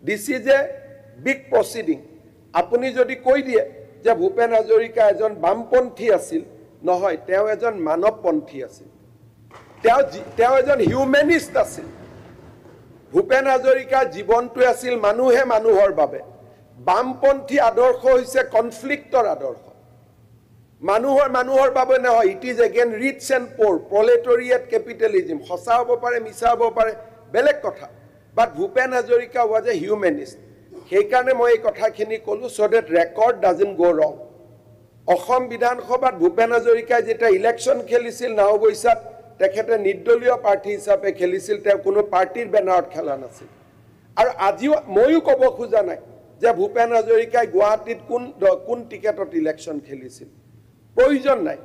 This is a big proceeding. আপুনি যদি কৈ দিয়ে যে ভূপেন হাজৰিকা এজন বামপন্থী আছিল, নহয়, তেওঁ এজন মানৱপন্থী আছিল, তেওঁ এজন হিউমেনিষ্ট আছিল। ভূপেন হাজৰিকাৰ জীৱনটো আছিল মানুহে মানুহৰ বাবে। বামপন্থী আদৰ্শ হৈছে কনফ্লিক্টৰ আদৰ্শ। মানুহৰ বাবে নহয়। It is again rich and poor, proletariat capitalism. সঁচা হ'ব পাৰে, মিছা হ'ব পাৰে, বেলেগ কথা। But Bhupen Hazarika was a humanist. সেইকাৰণে মই এই কথাখিনি ক'লোঁ, চ' ডেট ৰেকৰ্ড ডাজন্ট গ' ৰং। অসম বিধানসভাত ভূপেন হাজৰিকাই যেতিয়া ইলেকশ্যন খেলিছিল নাওবৈচাত, তেখেতে নিৰ্দলীয় প্ৰাৰ্থী হিচাপে খেলিছিল, তেওঁ কোনো পাৰ্টিৰ বেনাৰত খেলা নাছিল। আৰু আজিও ময়ো ক'ব খোজা নাই যে ভূপেন হাজৰিকাই গুৱাহাটীত কোন টিকেটত ইলেকশ্যন খেলিছিল, প্ৰয়োজন নাই।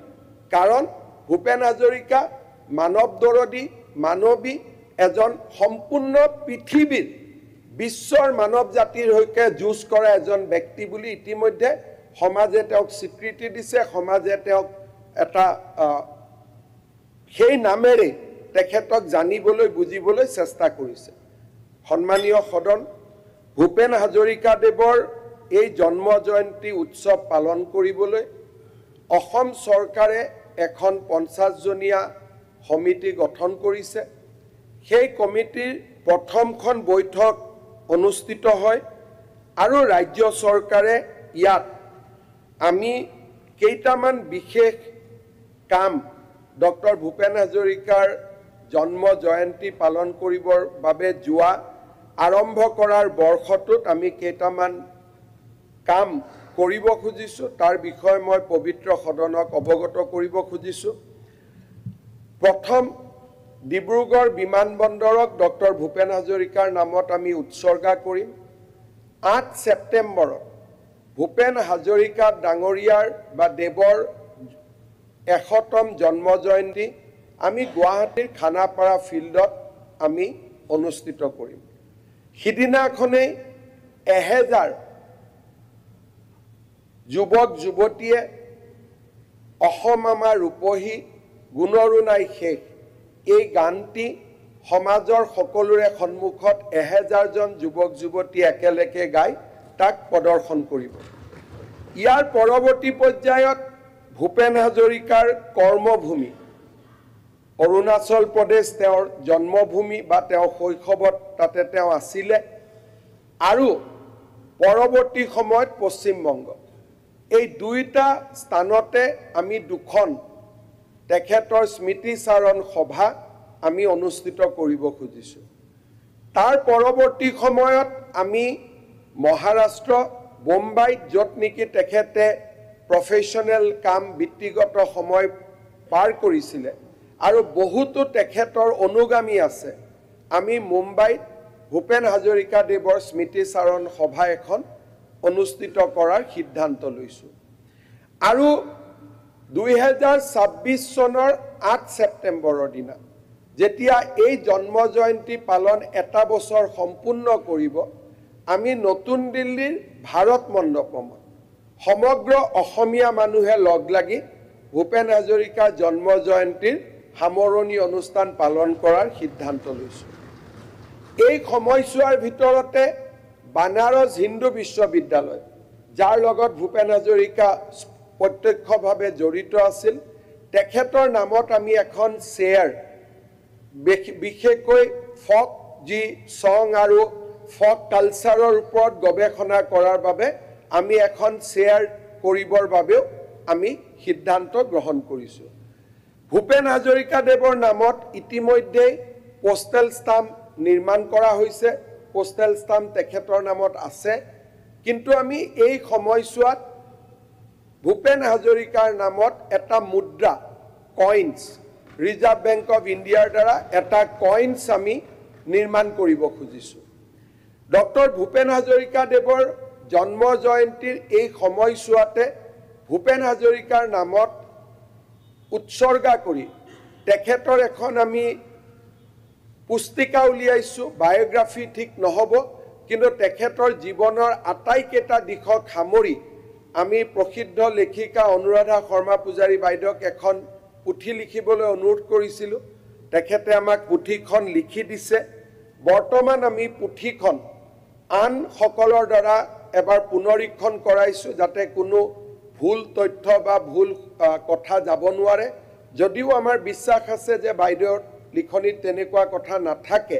কাৰণ ভূপেন হাজৰিকা মানৱদৰদী, মানৱী, এজন সম্পূৰ্ণ পৃথিৱীৰ বিশ্বৰ মানৱ জাতিৰ হৈকে যুঁজ কৰা এজন ব্যক্তি বুলি ইতিমধ্যে সমাজে তেওঁক স্বীকৃতি দিছে। সমাজে তেওঁক এটা সেই নামেৰে তেখেতক জানিবলৈ বুজিবলৈ চেষ্টা কৰিছে। সন্মানীয় সদন, ভূপেন হাজৰিকাদেৱৰ এই জন্ম জয়ন্তী উৎসৱ পালন কৰিবলৈ অসম চৰকাৰে এখন 50জনীয়া সমিতি গঠন কৰিছে। সেই কমিটিৰ প্ৰথমখন বৈঠক অনুষ্ঠিত হয় আৰু ৰাজ্য চৰকাৰে ইয়াত আমি কেইটামান বিশেষ কাম ডক্টৰ ভূপেন হাজৰিকাৰ জন্ম জয়ন্তী পালন কৰিবৰ বাবে যোৱা আৰম্ভ কৰাৰ বৰ্ষটোত আমি কেইটামান কাম কৰিব খুজিছোঁ। তাৰ বিষয়ে মই পবিত্ৰ সদনক অৱগত কৰিব খুজিছোঁ। প্ৰথম, ডিব্ৰুগড় বিমানবন্দৰক ডক্টৰ ভূপেন হাজৰিকাৰ নামত আমি উৎসৰ্গা কৰিম। 8 ছেপ্টেম্বৰত ভূপেন হাজৰিকা ডাঙৰীয়াৰ বা দেৱৰ 100তম জন্ম জয়ন্তী আমি গুৱাহাটীৰ খানাপাৰা ফিল্ডত আমি অনুষ্ঠিত কৰিম। সিদিনাখনেই 1000 যুৱক যুৱতীয়ে অসম আমাৰ ৰূপহী, গুণৰো নাই শেষ এই গানটি সমাজৰ সকলোৰে সন্মুখত 1000জন যুৱক যুৱতী একেলগে গাই তাক প্ৰদৰ্শন কৰিব। ইয়াৰ পৰৱৰ্তী পৰ্যায়ত ভূপেন হাজৰিকাৰ কৰ্মভূমি অৰুণাচল প্ৰদেশ তেওঁৰ জন্মভূমি বা তেওঁ শৈশৱত তাতে তেওঁ আছিলে, আৰু পৰৱৰ্তী সময়ত পশ্চিমবংগ। এই দুইটা স্থানতে আমি দুখন তেখেতৰ স্মৃতিচাৰণ সভা আমি অনুষ্ঠিত কৰিব খুজিছোঁ। তাৰ পৰৱৰ্তী সময়ত আমি মহাৰাষ্ট্ৰ, বোম্বাইত, য'ত নেকি তেখেতে প্ৰফেশ্যনেল কাম, বৃত্তিগত সময় পাৰ কৰিছিলে আৰু বহুতো তেখেতৰ অনুগামী আছে, আমি মুম্বাইত ভূপেন হাজৰিকাদেৱৰ স্মৃতিচাৰণ সভা এখন অনুষ্ঠিত কৰাৰ সিদ্ধান্ত লৈছোঁ। আৰু 2026 চনৰ 8 ছেপ্টেম্বৰৰ দিনা যেতিয়া এই জন্ম জয়ন্তী পালন 1 বছৰ সম্পূৰ্ণ কৰিব, আমি নতুন দিল্লীৰ ভাৰত মণ্ডপমত সমগ্ৰ অসমীয়া মানুহে লগ লাগি ভূপেন হাজৰিকাৰ জন্ম জয়ন্তীৰ সামৰণি অনুষ্ঠান পালন কৰাৰ সিদ্ধান্ত লৈছোঁ। এই সময়ছোৱাৰ ভিতৰতে বানাৰস হিন্দু বিশ্ববিদ্যালয়, যাৰ লগত ভূপেন হাজৰিকা প্ৰত্যক্ষভাৱে জড়িত আছিল, তেখেতৰ নামত আমি এখন চেয়াৰ, বিশেষকৈ ফক যি চং আৰু ফক কালচাৰৰ ওপৰত গৱেষণা কৰাৰ বাবে আমি এখন চেয়াৰ কৰিবৰ বাবেও আমি সিদ্ধান্ত গ্ৰহণ কৰিছোঁ। ভূপেন হাজৰিকাদেৱৰ নামত ইতিমধ্যেই পোষ্টেল ষ্টাম্প নিৰ্মাণ কৰা হৈছে, পোষ্টেল ষ্টাম্প তেখেতৰ নামত আছে, কিন্তু আমি এই সময়ছোৱাত ভূপেন হাজৰিকাৰ নামত এটা মুদ্ৰা, কইনছ, ৰিজাৰ্ভ বেংক অফ ইণ্ডিয়াৰ দ্বাৰা এটা কইনছ আমি নিৰ্মাণ কৰিব খুজিছোঁ। ডক্টৰ ভূপেন হাজৰিকাদেৱৰ জন্ম জয়ন্তীৰ এই সময়ছোৱাতে ভূপেন হাজৰিকাৰ নামত উৎসৰ্গা কৰি তেখেতৰ এখন আমি পুস্তিকা উলিয়াইছোঁ। বায়োগ্ৰাফি ঠিক নহ'ব, কিন্তু তেখেতৰ জীৱনৰ আটাইকেইটা দিশক সামৰি আমি প্ৰসিদ্ধ লেখিকা অনুৰাধা শৰ্মা পূজাৰী বাইদেউক এখন পুথি লিখিবলৈ অনুৰোধ কৰিছিলোঁ। তেখেতে আমাক পুথিখন লিখি দিছে। বৰ্তমান আমি পুথিখন আন সকলৰ দ্বাৰা এবাৰ পুনৰীক্ষণ কৰাইছোঁ যাতে কোনো ভুল তথ্য বা ভুল কথা যাব নোৱাৰে যদিও আমাৰ বিশ্বাস আছে যে বাইদেউৰ লিখনিত তেনেকুৱা কথা নাথাকে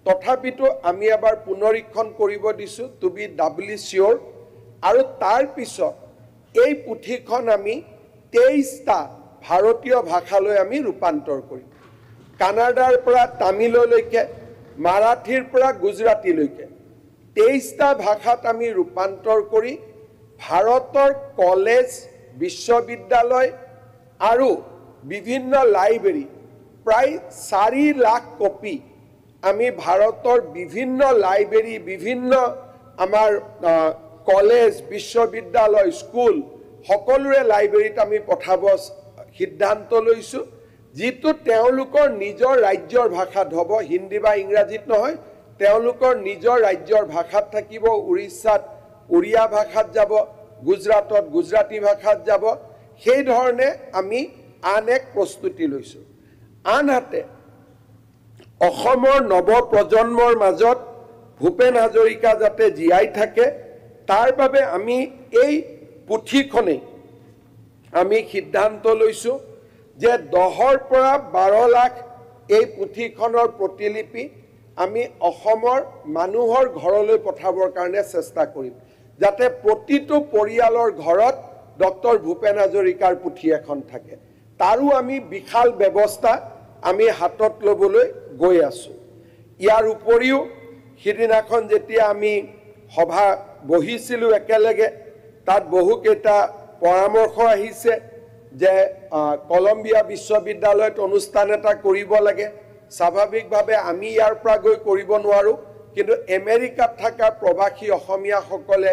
তথাপিতো আমি এবাৰ পুনৰীক্ষণ কৰিব দিছোঁ টু বি ডাবলি চিয়'ৰ আৰু তাৰ পিছত এই পুথিখন আমি 23টা ভাৰতীয় ভাষালৈ আমি ৰূপান্তৰ কৰিম কানাডাৰ পৰা তামিললৈকে মাৰাঠীৰ পৰা গুজৰাটীলৈকে 23টা ভাষাত আমি ৰূপান্তৰ কৰি ভাৰতৰ কলেজ বিশ্ববিদ্যালয় আৰু বিভিন্ন লাইব্ৰেৰী প্ৰায় 4 লাখ কপি আমি ভাৰতৰ বিভিন্ন লাইব্ৰেৰী বিভিন্ন আমাৰ কলেজ বিশ্ববিদ্যালয় স্কুল সকলোৰে লাইব্ৰেৰীত আমি পঠাব সিদ্ধান্ত লৈছোঁ যিটো তেওঁলোকৰ নিজৰ ৰাজ্যৰ ভাষাত হ'ব হিন্দী বা ইংৰাজীত নহয় তেওঁলোকৰ নিজৰ ৰাজ্যৰ ভাষাত থাকিব উৰিষ্যাত উৰিয়া ভাষাত যাব গুজৰাটত গুজৰাটী ভাষাত যাব সেই ধৰণে আমি আন এক প্ৰস্তুতি লৈছোঁ আনহাতে অসমৰ নৱপ্ৰজন্মৰ মাজত ভূপেন হাজৰিকা যাতে জীয়াই থাকে তাৰ বাবে আমি এই পুথিখনে আমি সিদ্ধান্ত লৈছোঁ যে 10ৰ পৰা 12 লাখ এই পুথিখনৰ প্ৰতিলিপি আমি অসমৰ মানুহৰ ঘৰলৈ পঠাবৰ কাৰণে চেষ্টা কৰিম যাতে প্ৰতিটো পৰিয়ালৰ ঘৰত ডক্টৰ ভূপেন হাজৰিকাৰ পুথি এখন থাকে তাৰো আমি বিশাল ব্যৱস্থা আমি হাতত ল'বলৈ গৈ আছোঁ ইয়াৰ উপৰিও সিদিনাখন যেতিয়া আমি সভা বহিছিলোঁ একেলগে তাত বহুকেইটা পৰামৰ্শ আহিছে যে কলম্বিয়া বিশ্ববিদ্যালয়ত অনুষ্ঠান এটা কৰিব লাগে স্বাভাৱিকভাৱে আমি ইয়াৰ পৰা গৈ কৰিব নোৱাৰোঁ কিন্তু আমেৰিকাত থকা প্ৰবাসী অসমীয়াসকলে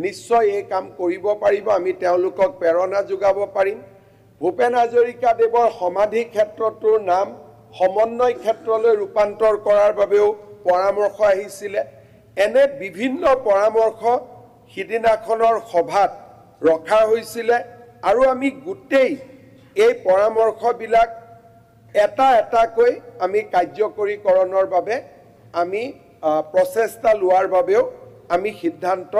নিশ্চয় এই কাম কৰিব পাৰিব আমি তেওঁলোকক প্ৰেৰণা যোগাব পাৰিম ভূপেন হাজৰিকা দেৱৰ সমাধি ক্ষেত্ৰটোৰ নাম সমন্বয় ক্ষেত্ৰলৈ ৰূপান্তৰ কৰাৰ বাবেও পৰামৰ্শ আহিছিলে এনে বিভিন্ন পৰামৰ্শ সিদিনাখনৰ সভাত ৰখা হৈছিলে আৰু আমি গোটেই এই পৰামৰ্শবিলাক এটা এটাকৈ আমি কাৰ্যকৰীকৰণৰ বাবে আমি প্ৰচেষ্টা লোৱাৰ বাবেও আমি সিদ্ধান্ত